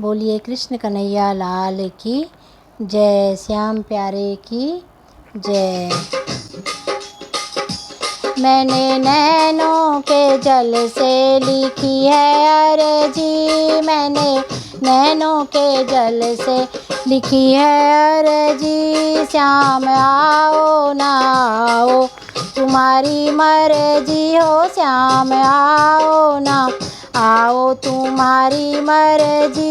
बोलिए कृष्ण कन्हैया लाल की जय, श्याम प्यारे की जय। मैंने नैनों के जल से लिखी है अर्जी, मैंने नैनों के जल से लिखी है अर्जी। श्याम आओ ना आओ तुम्हारी मर्जी हो, श्याम आओ ना आओ तुम्हारी मर्जी।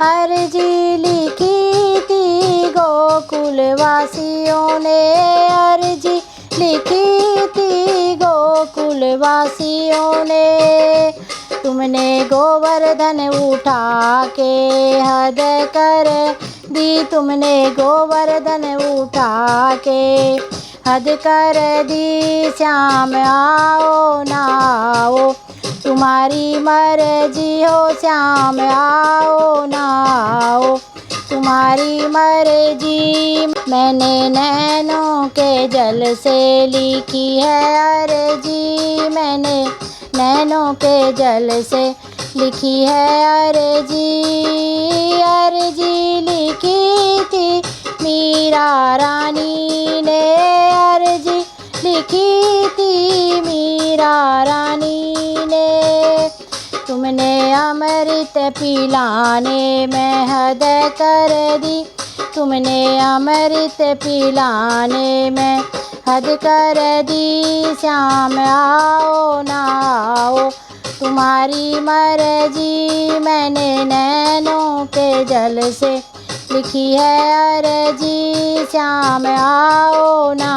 अर्जी लिखी थी गोकुल वासियों ने, अर्जी लिखी थी गोकुल वासियों ने। तुमने गोवर्धन उठा के हद कर दी, तुमने गोवर्धन उठा के हद कर दी। श्याम आओ ना आओ तुम्हारी मर्जी हो, श्याम आओ ना आओ तुम्हारी मर्जी। मैंने नैनों के जल से लिखी है अर्जी, मैंने नैनों के जल से लिखी है अर्जी। अर्जी लिखी थी मीरा रानी ने, अर्जी लिखी थी मीरा रानी ने। तुमने अमृत पिलाने में हद कर दी, तुमने अमृत पिलाने में हद कर दी। श्याम आओ ना आओ तुम्हारी मर्जी, मैंने नैनों के जल से लिखी है अर्जी। श्याम आओ ना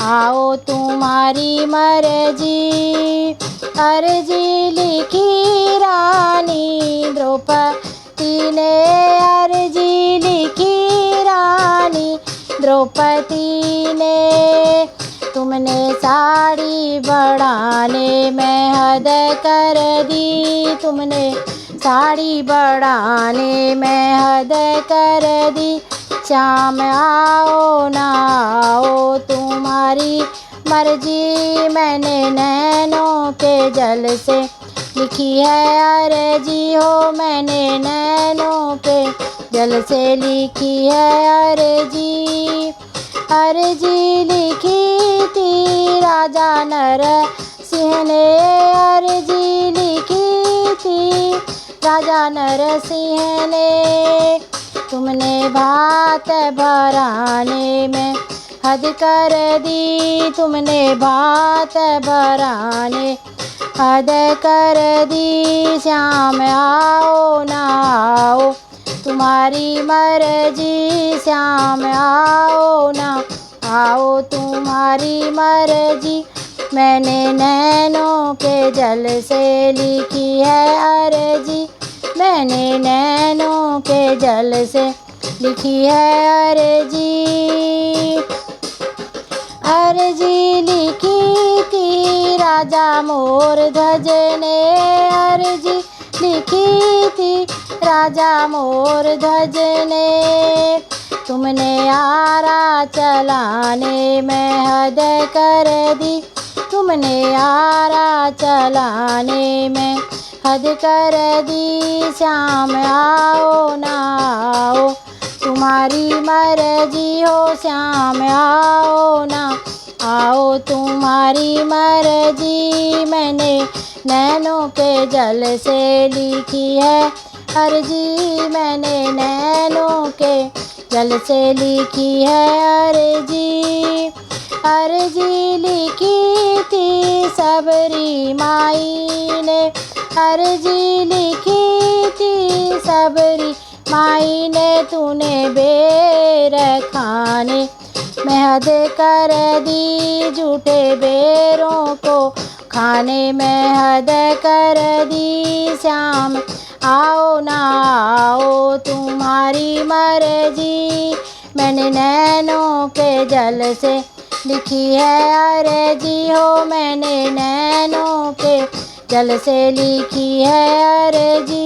आओ तुम्हारी मर्जी। अर्जी लिखी रानी द्रौपदी ने, अर्जी लिखी रानी द्रौपदी ने। तुमने साड़ी बढ़ाने में हद कर दी, तुमने साड़ी बढ़ाने में हद कर दी। श्याम आओ ना आओ तुम्हारी मर्जी, मैंने नैनों के जल से लिखी है अर्जी हो, मैंने नैनों के जल से लिखी है अर्जी। अर्जी लिखी थी राजा नरसिंह ने, अर्जी लिखी थी राजा नरसिंह ने। तुमने भात भराने में हद कर दी, तुमने भात भराने हद कर दी। श्याम आओ ना आओ तुम्हारी मर्जी, श्याम आओ ना आओ तुम्हारी मर्जी। मैंने नैनों के जल से लिखी है अर्जी, मैंने नैनों के जल से लिखी है अर्जी। अर्जी लिखी थी राजा मोर ध्वज ने, अर्जी लिखी थी राजा मोर ध्वज ने। तुमने आरा चलाने में हद कर दी, तुमने आरा चलाने में हद कर दी। श्याम आओ ना आओ तुम्हारी मर्जी हो, श्याम आओ ना आओ तुम्हारी मर्जी। मैंने नैनों के जल से लिखी है अर्जी, मैंने नैनों के जल से लिखी है अर्जी। अर्जी लिखी थी सबरी माई ने, अर्जी लिखी थी सबरी माई ने। तूने बेर खाने में हद कर दी, झूठे बेरों को खाने में हद कर दी। श्याम आओ ना आओ तुम्हारी मर्जी, मैंने नैनों के जल से लिखी है अर्जी हो, मैंने नैनों के जल से लिखी है अर्जी।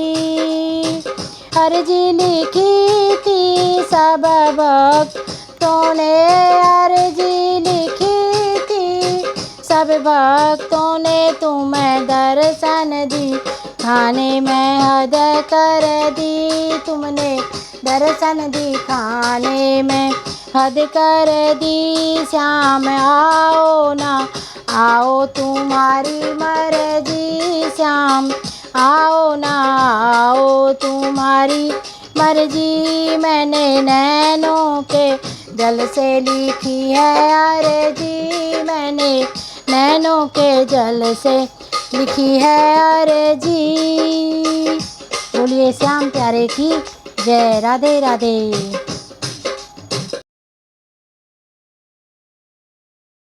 अर्जी लिखी थी सब भक्तों ने, अर्जी लिखी थी सब भक्तों ने। तुम्हें दर्शन दी खाने में हद कर दी तुमने, दर्शन दिखाने में हद कर दी। श्याम आओ ना आओ तुम्हारी मर्जी, श्याम आओ ना आओ तुम्हारी मर्जी। मैंने नैनों के जल से लिखी है अर्जी, मैंने नैनों के जल से लिखी है अर्जी। बोलिए श्याम प्यारे की जय। राधे राधे।